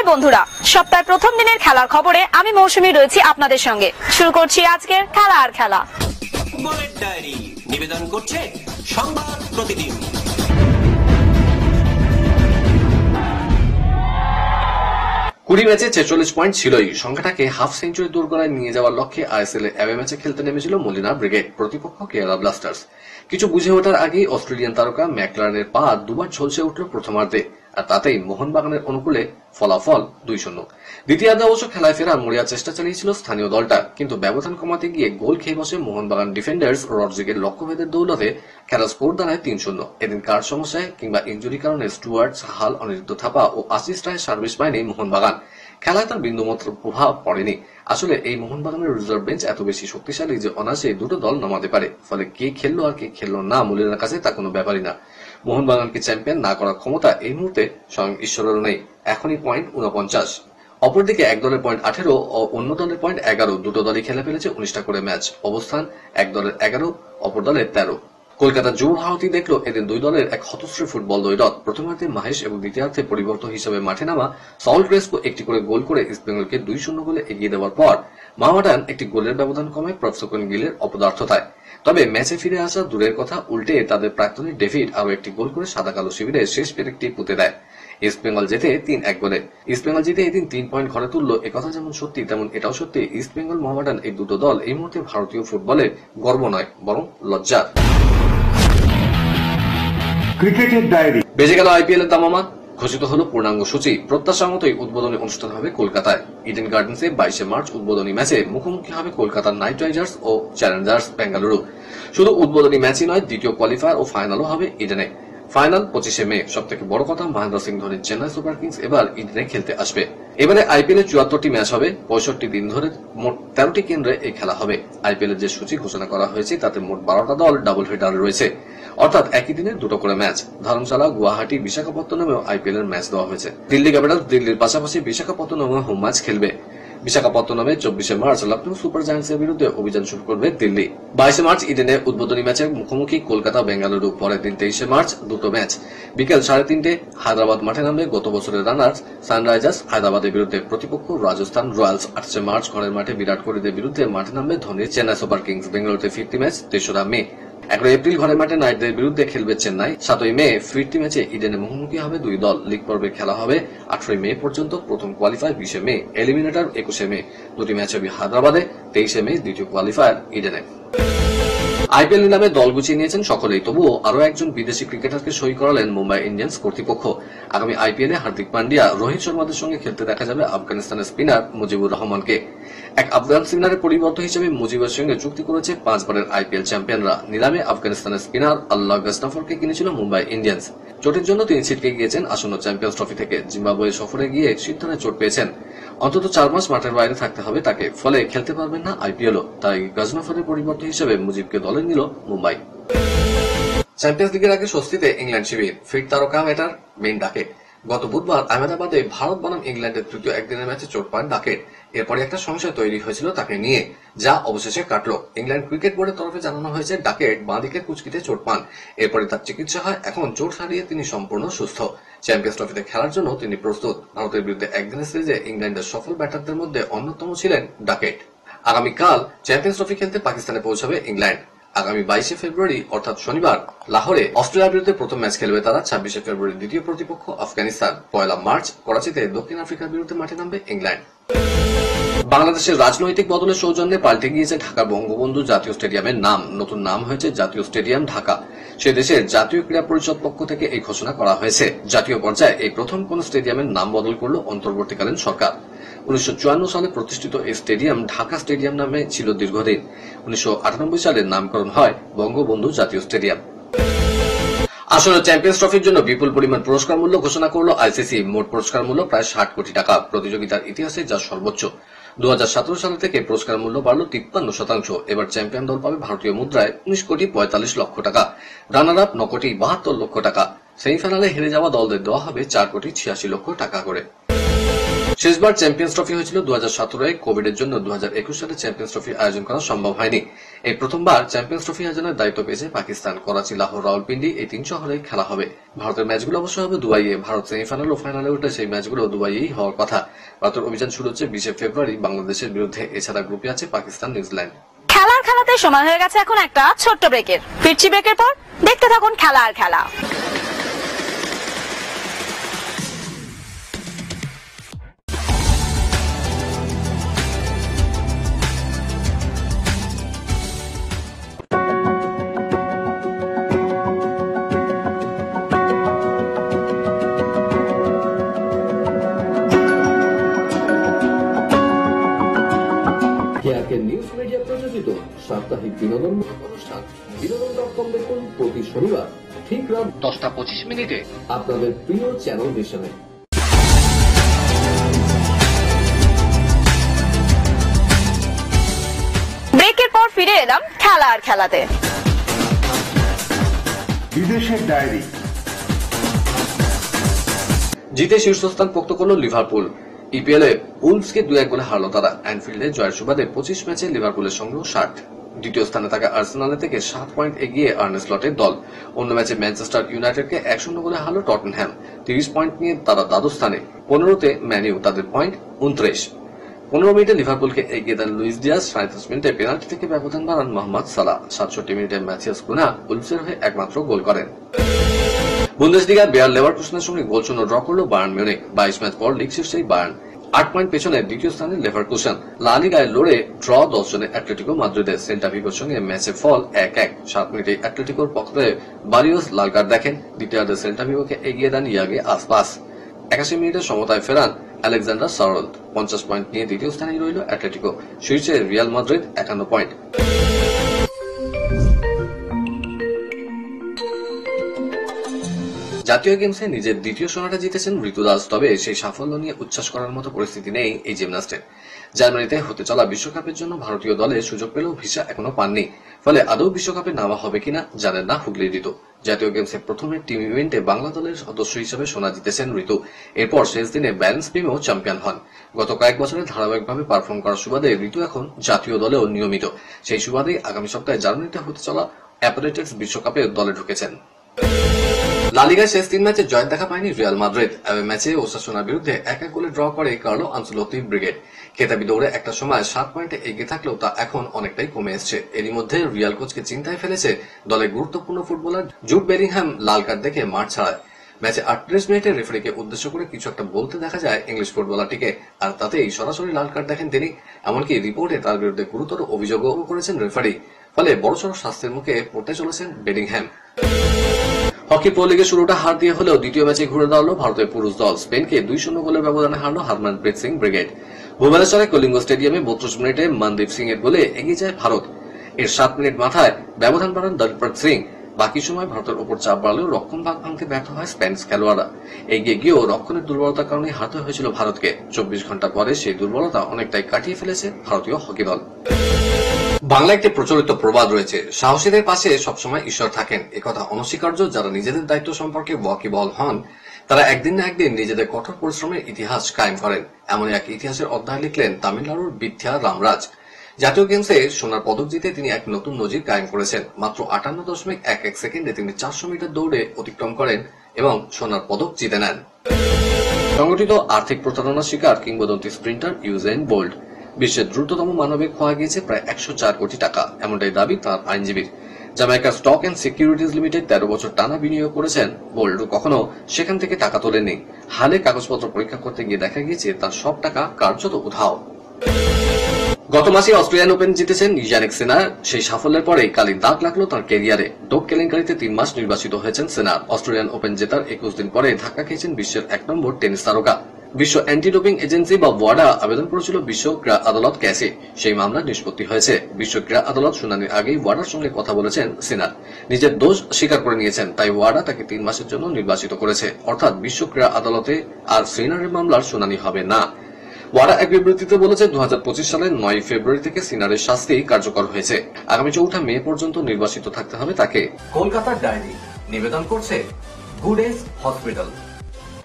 High বন্ধুরা, সপ্তাহের প্রথম দিনের খেলার খবরে আমি মৌসুমী রয়েছি আপনাদের সঙ্গে। শুরু করছি আজকের খেলা আর খেলা। ফুটবলের ডায়েরি নিবেদন করছে সংবাদ প্রতিদিন। কুড়ি ম্যাচে 46 পয়েন্ট ছিলই, সংখ্যাটাকে হাফ সেঞ্চুরি দোরগোড়ায় নিয়ে যাওয়ার লক্ষ্যে আইএসএল অ্যাওয়ে ম্যাচে খেলতে নেমেছিল মলিনা ব্রিগেড, প্রতিপক্ষ কেরালা ব্লাস্টার্স। কিছু বুঝে ওঠার আগেই অস্ট্রেলিয়ান তারকা ম্যাকলারেনের পা দুবার ঝলসে উঠল প্রথমার্ধে, আর তাতেই মোহনবাগানের অনুকূলে ফলাফল 2-0। দ্বিতীয়ার্ধে অবশ্য খেলায় ফেরার মরিয়া চেষ্টা চালিয়েছিল স্থানীয় দলটা, কিন্তু ব্যবধান কমাতে গিয়ে গোল খেয়ে বসে মোহনবাগান ডিফেন্ডার্স রড্রিগের লক্ষ্যভেদের দৌলতে খেলার স্কোর দাঁড়ায় 3-0। এদিন কার সমস্যায় কিংবা ইনজুরি কারণে স্টুয়ার্ট, সাহাল, অনিরুদ্ধ থাপা ও আশিস রায়ের সার্ভিস পায়নি মোহনবাগান। খেলায় তার বিন্দুমাত্র প্রভাব পড়েনি। আসলে এই মোহনবাগানের রিজার্ভ বেঞ্চ এত বেশি শক্তিশালী যে অনায়াসে দুটো দল নামাতে পারে, ফলে কে খেললো আর কে খেললো না মলিনার কাছে তা কোনো ব্যাপারই না। মোহনবাগানকে চ্যাম্পিয়ন না করার ক্ষমতা এই মুহূর্তে স্বয়ং ঈশ্বরেরও নেই। এখনই পয়েন্ট 49। অপরদিকে এক দলের পয়েন্ট 18 ও অন্য দলের পয়েন্ট 11। দুটো দলই খেলে ফেলেছে 19টা করে ম্যাচ। অবস্থান এক দলের 11, অপর দলের 13। কলকাতার যুব ভারতী দেখলো এদিন দুই দলের এক হতশ্রী ফুটবল দ্বৈরথ। প্রথমার্ধে মাহেশ এবং দ্বিতীয়ার্ধে পরিবর্তন হিসেবে মাঠে নামা সল ক্রেসপো একটি করে গোল করে ইস্টবেঙ্গলকে 2-0 গোলে এগিয়ে দেওয়ার পর মোহামেডান একটি গোলের ব্যবধান কমায় প্রফসকন গিলের অপদার্থতায়। তবে ম্যাচে ফিরে আসা দূরের কথা, উল্টে তাদের প্রাক্তনী ডেভিড আরও একটি গোল করে সাদা কালো শিবিরে শেষ পেরেকটি পুঁতে দেয়। ইস্টবেঙ্গল জেতে 3-1 গোলে। ইস্টবেঙ্গল জিতে এদিন 3 পয়েন্ট ঘরে তুলল। একথা যেমন সত্যি তেমন এটাও সত্যি, ইস্টবেঙ্গল মোহামেডান এই দুটো দল এই মুহূর্তে ভারতীয় ফুটবলের গর্ব নয়, বরং লজ্জার। ক্রিকেটের ডায়েরি বেজে গেল আইপিএল এর দামামা, ঘোষিত হলো পূর্ণাঙ্গ সূচি। প্রত্যাশা মতোই উদ্বোধনী অনুষ্ঠান হবে কলকাতায়। ইডেন গার্ডেন্সে 22 মার্চ উদ্বোধনী ম্যাচে মুখোমুখি হবে কলকাতার নাইট রাইডার্স ও চ্যালেঞ্জার্স বেঙ্গালুরু। শুধু উদ্বোধনী ম্যাচই নয়, দ্বিতীয় কোয়ালিফায়ার ও ফাইনালও হবে ইডেনে। ফাইনাল 25 মে। সব থেকে বড় কথা, মহেন্দ্র সিং ধোনির চেন্নাই সুপার কিংস এবার ইডেনে খেলতে আসবে। এবারে আইপিএল এর 74টি ম্যাচ হবে। 65 দিন ধরে মোট 13টি কেন্দ্রে এই খেলা হবে। আইপিএল এর যে সূচি ঘোষণা করা হয়েছে তাতে মোট 12টা দল ডাবল হেডার রয়েছে, অর্থাৎ একই দিনে দুটো করে ম্যাচ। ধর্মশালা, গুয়াহাটি, বিশাখাপত্তনমেও আইপিএল এর ম্যাচ দেওয়া হয়েছে। দিল্লি ক্যাপিটালস দিল্লির পাশাপাশি বিশাখাপত্তনমে হোম ম্যাচ খেলবে। বিশাখাপত্তনমে 24 মার্চ লখনৌ সুপার জায়ান্টসের বিরুদ্ধে অভিযান শুরু করবে দিল্লি। 22 মার্চ ইডেনে উদ্বোধনী ম্যাচের মুখোমুখি কলকাতা বেঙ্গালুরু। পরের দিন 23 মার্চ দুটো ম্যাচ। বিকেল 3:30 হায়দ্রাবাদ মাঠে নামবে গত বছরের রানার্স সানরাইজার্স হায়দ্রাবাদের বিরুদ্ধে প্রতিপক্ষ রাজস্থান রয়্যালস। 28 মার্চ ঘরের মাঠে বিরাট কোহলিদের বিরুদ্ধে মাঠে নামবে ধোনির চেন্নাই সুপার কিংস। বেঙ্গালুরুতে ফিরতি ম্যাচ 3রা মে। 11 এপ্রিল ঘরের মাঠে নাইটদের বিরুদ্ধে খেলবে চেন্নাই। 7ই মে ফিরতি ম্যাচে ইডেনে মুখোমুখি হবে দুই দল। লিগ পর্বে খেলা হবে 18 মে পর্যন্ত। প্রথম কোয়ালিফায়ার 20 মে, এলিমিনেটর 21 মে। দুটি ম্যাচ হবে হায়দ্রাবাদে। 23 মে দ্বিতীয় কোয়ালিফায়ার ইডেনে। আইপিএল নিলামে দল গুছিয়ে নিয়েছেন সকলেই, তবুও আরো একজন বিদেশি ক্রিকেটারকে সই করালেন মুম্বাই ইন্ডিয়ান্স কর্তৃপক্ষ। আগামী আইপিএলে হার্দিক পান্ডিয়া, রোহিত শর্মাদের সঙ্গে খেলতে দেখা যাবে আফগানিস্তানের স্পিনার মুজিবুর রহমানকে। এক আফগান স্পিনারের পরিবর্তন হিসেবে মুজিবের সঙ্গে চুক্তি করেছে 5 বারের আইপিএল চ্যাম্পিয়নরা। নিলামে আফগানিস্তানের স্পিনার আল্লাহ গাজনাফরকে কিনেছিল মুম্বাই ইন্ডিয়ান্স। চোটের জন্য তিনি ছিটকে গিয়েছেন আসন্ন চ্যাম্পিয়ন্স ট্রফি থেকে। জিম্বাবুয়ে সফরে গিয়ে সিদ্ধান্তে চোট পেয়েছেন। অন্তত 4 মাস মাঠের বাইরে থাকতে হবে তাকে, ফলে খেলতে পারবেন না আইপিএলও। তাই গাজনাফরের পরিবর্তন হিসেবে মুজিবকে দলে নিল মুম্বাই। চ্যাম্পিয়ন্স লিগের আগে স্বস্তিতে ইংল্যান্ড শিবির, ফিট তারকা ব্যাটার মেইন ডাকেট। গত বুধবার আহমেদাবাদে ভারত বনাম ইংল্যান্ডের তৃতীয় একদিনের ম্যাচে চোট পান ডাকেট। এরপরে একটা সংশয় তৈরি হয়েছিল তাকে নিয়ে, যা অবশেষে কাটল। ইংল্যান্ড ক্রিকেট বোর্ডের তরফে জানানো হয়েছে ডাকেট বাঁ দিকের কুচকিতে চোট পান। এরপরে তার চিকিৎসা হয়। এখন চোট সারিয়ে তিনি সম্পূর্ণ সুস্থ। চ্যাম্পিয়ন্স ট্রফিতে খেলার জন্য তিনি প্রস্তুত। ভারতের বিরুদ্ধে একদিনের সিরিজে ইংল্যান্ডের সফল ব্যাটারদের মধ্যে অন্যতম ছিলেন ডাকেট। আগামীকাল চ্যাম্পিয়ন্স ট্রফি খেলতে পাকিস্তানে পৌঁছাবে ইংল্যান্ড। আগামী 22 ফেব্রুয়ারি অর্থাৎ শনিবার লাহোরে অস্ট্রেলিয়ার বিরুদ্ধে প্রথম ম্যাচ খেলবে তারা। 26 ফেব্রুয়ারি দ্বিতীয় প্রতিপক্ষ আফগানিস্তান। 1 মার্চ করাচিতে দক্ষিণ আফ্রিকার বিরুদ্ধে মাঠে নামবে ইংল্যান্ড। বাংলাদেশের রাজনৈতিক বদলের সৌজন্যে পাল্টে গিয়েছে ঢাকা বঙ্গবন্ধু জাতীয় স্টেডিয়ামের নাম। নতুন নাম হয়েছে জাতীয় স্টেডিয়াম ঢাকা। সে দেশের জাতীয় ক্রীড়া পরিষদ পক্ষ থেকে এই ঘোষণা করা হয়েছে। জাতীয় পর্যায়ে এই প্রথম কোন স্টেডিয়ামের নাম বদল করল অন্তর্বর্তীকালীন সরকার। 1954 সালে প্রতিষ্ঠিত এই স্টেডিয়াম ঢাকা স্টেডিয়াম নামে ছিল দীর্ঘদিন। 1998 সালে নামকরণ হয় বঙ্গবন্ধু জাতীয় স্টেডিয়াম। আসলে চ্যাম্পিয়ন্স ট্রফির জন্য বিপুল পরিমাণ পুরস্কার মূল্য ঘোষণা করল আইসিসি। মোট পুরস্কার মূল্য প্রায় 60 কোটি টাকা, প্রতিযোগিতার ইতিহাসে যা সর্বোচ্চ। 2017 সাল থেকে পুরস্কার মূল্য বাড়ল 53%। এবার চ্যাম্পিয়ন দল পাবে ভারতীয় মুদ্রায় 19,45 লক্ষ টাকা। রানার আপ 9,72 লক্ষ টাকা। সেমিফাইনালে হেরে যাওয়া দলদের দেওয়া হবে 4,86 লক্ষ টাকা করে। শেষবার চ্যাম্পিয়ন্স ট্রফি হয়েছিল 2017 কোভিড এর জন্য 2021 সালে চ্যাম্পিয়ন্স ট্রফি আয়োজন করা সম্ভব হয়নি। এই প্রথমবার চ্যাম্পিয়ন্স ট্রফি আয়োজনের দায়িত্ব পেয়েছে পাকিস্তান। করাচি, লাহোর, রাওয়ালপিন্ডি এই 3 শহরেই খেলা হবে। ভারতের ম্যাচগুলো অবশ্য হবে দুবাইয়ে। ভারত সেমিফাইনাল ও ফাইনালে উঠলে সেই ম্যাচগুলো দুবাইয়েই হওয়ার কথা। ভারতের অভিযান শুরু হচ্ছে 20 ফেব্রুয়ারি বাংলাদেশের বিরুদ্ধে। এছাড়া গ্রুপে আছে পাকিস্তান, নিউজিল্যান্ড। খেলাতে সময় হয়ে গেছে এখন একটা ছোট্ট ব্রেকের। ফিরছি ব্রেকের পর, দেখতে থাকুন খেলা আর খেলা। কেয়ারকে নিউজ মিডিয়া প্রযোজিত সাপ্তাহিক বিনোদনমূলক অনুষ্ঠান বিনোদন.com দেখুন প্রতি শনিবার ঠিক রাত 10:25 আপনাদের প্রিয় চ্যানেল মিশনে। ব্রেকের পর ফিরে এলাম খেলা আর খেলাতে। বিদেশের ডায়েরি। জিতে শীর্ষস্থান পোক্ত করল লিভারপুল। ইপিএল এ উলভসকে 2-1 গোলে হারল তারা। অ্যানফিল্ডে জয়ের সুবাদে 25 ম্যাচে লিভারপুলের সংগ্রহ 60। দ্বিতীয় স্থানে থাকা আর্সেনালের থেকে 7 পয়েন্ট এগিয়ে আর্নে স্লটের দল। অন্য ম্যাচে ম্যানচেস্টার ইউনাইটেডকে 1-0 গোলে হারল টটনহ্যাম। 30 পয়েন্ট নিয়ে তারা দ্বাদশ স্থানে। 15তে ম্যানইউ, তাদের পয়েন্ট 29। 15 মিনিটে লিভারপুলকে এগিয়ে দেন লুইস ডিয়াজ। 37 মিনিটে পেনাল্টি থেকে ব্যবধান বাড়ান মোহাম্মদ সালাহ। 67 মিনিটে ম্যাথিয়াস কুনা উলভসের হয়ে একমাত্র গোল করেন। বুন্দেসলিগায় বায়ার লেভারকুসেনের সঙ্গে গোলশূন্য ড্র করল বায়ার্ন মিউনিখ। 22 ম্যাচ পর লিগ শীর্ষেই বায়ার্ন, 8 পয়েন্ট পেছনে দ্বিতীয় স্থানে লেভারকুসেন। লা লিগায় লড়ে ড্র 10 জনের অ্যাটলেটিকো মাদ্রিদের। সেল্টা ভিগোর সঙ্গে ম্যাচে ফল 1-1। 7 মিনিটে অ্যাটলেটিকোর পক্ষে বারিওস লাল কার্ড দেখেন। দ্বিতীয়ার্ধে সেল্টা ভিগোকে এগিয়ে দেন ইয়াগে আসপাস। 81 মিনিটে সমতায় ফেরান আলেকজান্ডার সারল্ড। 50 পয়েন্ট নিয়ে দ্বিতীয় স্থানে রইল অ্যাটলেটিকো। শীর্ষে রিয়াল মাদ্রিদ 51 পয়েন্ট। জাতীয় গেমসে নিজের দ্বিতীয় সোনাটা জিতেছেন ঋতু দাস। তবে সেই সাফল্য নিয়ে উচ্ছ্বাস করার মতো পরিস্থিতি নেই এই জিমন্যাস্টের। জার্মানিতে হতে চলা বিশ্বকাপের জন্য ভারতীয় দলে সুযোগ পেলেও ভিসা এখনো পাননি। ফলে আদৌ বিশ্বকাপে নামা হবে কিনা জানেন না হুগলি ঋতু। জাতীয় গেমসে প্রথমে টিম ইভেন্টে বাংলা দলের সদস্য হিসেবে সোনা জিতেছেন ঋতু। এরপর শেষ দিনে ব্যালেন্স বিমেও চ্যাম্পিয়ন হন। গত কয়েক বছরে ধারাবাহিকভাবে পারফর্ম করার সুবাদে ঋতু এখন জাতীয় দলেও নিয়মিত। সেই সুবাদেই আগামী সপ্তাহে জার্মানিতে হতে চলা অ্যাপারেটস বিশ্বকাপে দলে ঢুকেছেন। লা লিগায় শেষ 3 ম্যাচে জয়ের দেখা পায়নি রিয়াল মাদ্রিদ। অ্যাওয়ে ম্যাচে ওসাসুনার বিরুদ্ধে 1-1 গোলে ড্র করে কার্লো আনচেলত্তি ব্রিগেড। খেতাবি দৌড়ে একটা সময় 7 পয়েন্টে এগিয়ে থাকলেও তা এখন অনেকটাই কমে এসছে। এরই মধ্যে রিয়াল কোচকে চিন্তায় ফেলেছে দলের গুরুত্বপূর্ণ ফুটবলার জুড বেলিংহ্যাম লাল কার্ড দেখে মাঠ ছাড়ায়। ম্যাচে 38 মিনিটে রেফারিকে উদ্দেশ্য করে কিছু একটা বলতে দেখা যায় ইংলিশ ফুটবলারটিকে, আর তাতেই সরাসরি লাল কার্ড দেখেন তিনি। এমনকি রিপোর্টে তার বিরুদ্ধে গুরুতর অভিযোগও করেছেন রেফারি। ফলে বড়সড় শাস্তির মুখে পড়তে চলেছেন বেলিংহ্যাম। হকি প্রো লিগের শুরুটা হার দিয়ে হলেও দ্বিতীয় ম্যাচে ঘুরে দাঁড়ালো ভারতের পুরুষ দল। স্পেনকে 2-0 গোলের ব্যবধানে হারল হরমনপ্রীত সিং ব্রিগেড। ভুবনেশ্বরে কলিঙ্গ স্টেডিয়ামে 32 মিনিটে মনদীপ সিং এর গোলে এগিয়ে যায় ভারত। এর 7 মিনিট মাথায় ব্যবধান বাড়ান দলপ্রীত সিং। বাকি সময় ভারতের উপর চাপ বাড়লেও রক্ষণ ভাগ ভাঙতে ব্যর্থ হয় স্প্যানিশ খেলোয়াড়রা। এগিয়ে গিয়েও রক্ষণের দুর্বলতার কারণে হারতে হয়েছিল ভারতকে। 24 ঘন্টা পরে সেই দুর্বলতা অনেকটাই কাটিয়ে ফেলেছে ভারতীয় হকি দল। বাংলা একটি প্রচলিত প্রবাদ রয়েছে, সাহসীদের পাশে সবসময় ঈশ্বর থাকেন। একথা অনস্বীকার্য। যারা নিজেদের দায়িত্ব সম্পর্কে ওয়াকিবহাল হন তারা একদিন না একদিন নিজেদের কঠোর পরিশ্রমের ইতিহাস কায়েম করেন। এমন এক ইতিহাসের অধ্যায় লিখলেন তামিলনাড়ুর বিদ্যা রামরাজ। জাতীয় গেমসে সোনার পদক জিতে তিনি এক নতুন নজির কায়েম করেছেন। মাত্র 58.11 সেকেন্ডে তিনি 400 মিটার দৌড়ে অতিক্রম করেন এবং সোনার পদক জিতে নেন। সংগঠিত আর্থিক প্রতারণার শিকার কিংবদন্তি স্প্রিন্টার ইউজেন বোল্ট। বিশ্বের দ্রুততম মানবে খোয়া গিয়েছে প্রায় 104 কোটি টাকা, এমনটাই দাবি তার আইনজীবীর। জামাইকার স্টক অ্যান্ড সিকিউরিটিজ লিমিটেড 13 বছর টানা বিনিয়োগ করেছেন। বোল্ট কখনো সেখান থেকে টাকা তোলেননি। হালে কাগজপত্র পরীক্ষা করতে গিয়ে দেখা গিয়েছে তার সব টাকা কার্যত উধাও। গত মাসে অস্ট্রেলিয়ান ওপেন জিতেছেন ইয়ানিক সিনা। সেই সাফল্যের পরেই কালি দাগ লাগলো তার ক্যারিয়ারে। ডোপ কেলেঙ্কারিতে 3 মাস নির্বাসিত হয়েছেন সিনা। অস্ট্রেলিয়ান ওপেন জেতার 21 দিন পরে ধাক্কা খেয়েছেন বিশ্বের 1 নম্বর টেনিস তারকা। বিশ্ব অ্যান্টি ডোপিং এজেন্সি বা ওয়াডা আবেদন করেছিল বিশ্ব ক্রীড়া আদালত ক্যাসে। সেই মামলার নিষ্পত্তি হয়েছে। বিশ্ব ক্রীড়া আদালত শুনানির আগেই ওয়াডার সঙ্গে কথা বলেছেন সিনা। নিজের দোষ স্বীকার করে নিয়েছেন। তাই ওয়াডা তাকে 3 মাসের জন্য নির্বাসিত করেছে। অর্থাৎ বিশ্ব ক্রীড়া আদালতে আর সিনারের মামলার শুনানি হবে না। ওয়াডা এক বিবৃতিতে বলেছে 2025 সালের 9 ফেব্রুয়ারি থেকে সিনারের শাস্তি কার্যকর হয়েছে। আগামী 4 মে পর্যন্ত নির্বাসিত থাকতে হবে তাকে। কলকাতার ডায়েরি নিবেদন করছে গুড এজ হসপিটাল।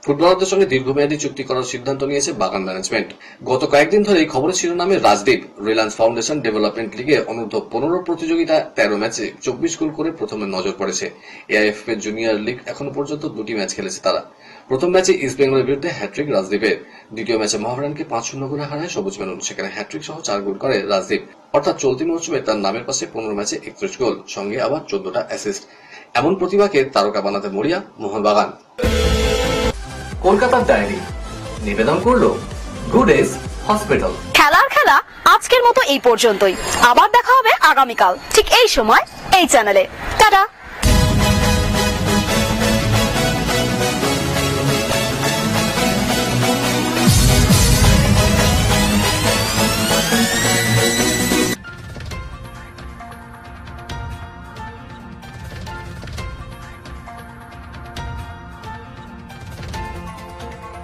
ফুটবলারদের সঙ্গে দীর্ঘমেয়াদী চুক্তি করার সিদ্ধান্ত নিয়েছে বাগান ম্যানেজমেন্ট। গত কয়েকদিন ধরে এই খবরের শিরোনামে রাজদীপ রিলায়েন্স ফাউন্ডেশন ডেভেলপমেন্ট লিগে অনূর্ধ্ব 15 প্রতিযোগিতায় 13 ম্যাচে 24 গোল করে প্রথমে নজর পড়েছে। এআইএফএ জুনিয়র লিগ এখনো পর্যন্ত 2টি ম্যাচ খেলেছে তারা। প্রথম ম্যাচে ইস্ট বেঙ্গলের বিরুদ্ধে হ্যাট্রিক রাজদীপের। দ্বিতীয় ম্যাচে মহারানকে 5-0 গোলে হারায় সবুজ মেরুন। সেখানে হ্যাট্রিক সহ 4 গোল করে রাজদীপ। অর্থাৎ চলতি মৌসুমে তার নামের পাশে 15 ম্যাচে 31 গোল, সঙ্গে আবার 14টা অ্যাসিস্ট। এমন প্রতিভাকে তারকা বানাতে মরিয়া মোহনবাগান। কলকাতার ডায়েরি নিবেদন করলো গুড এজ হসপিটাল। খেলার খেলা আজকের মতো এই পর্যন্তই। আবার দেখা হবে আগামীকাল ঠিক এই সময় এই চ্যানেলে। টাটা।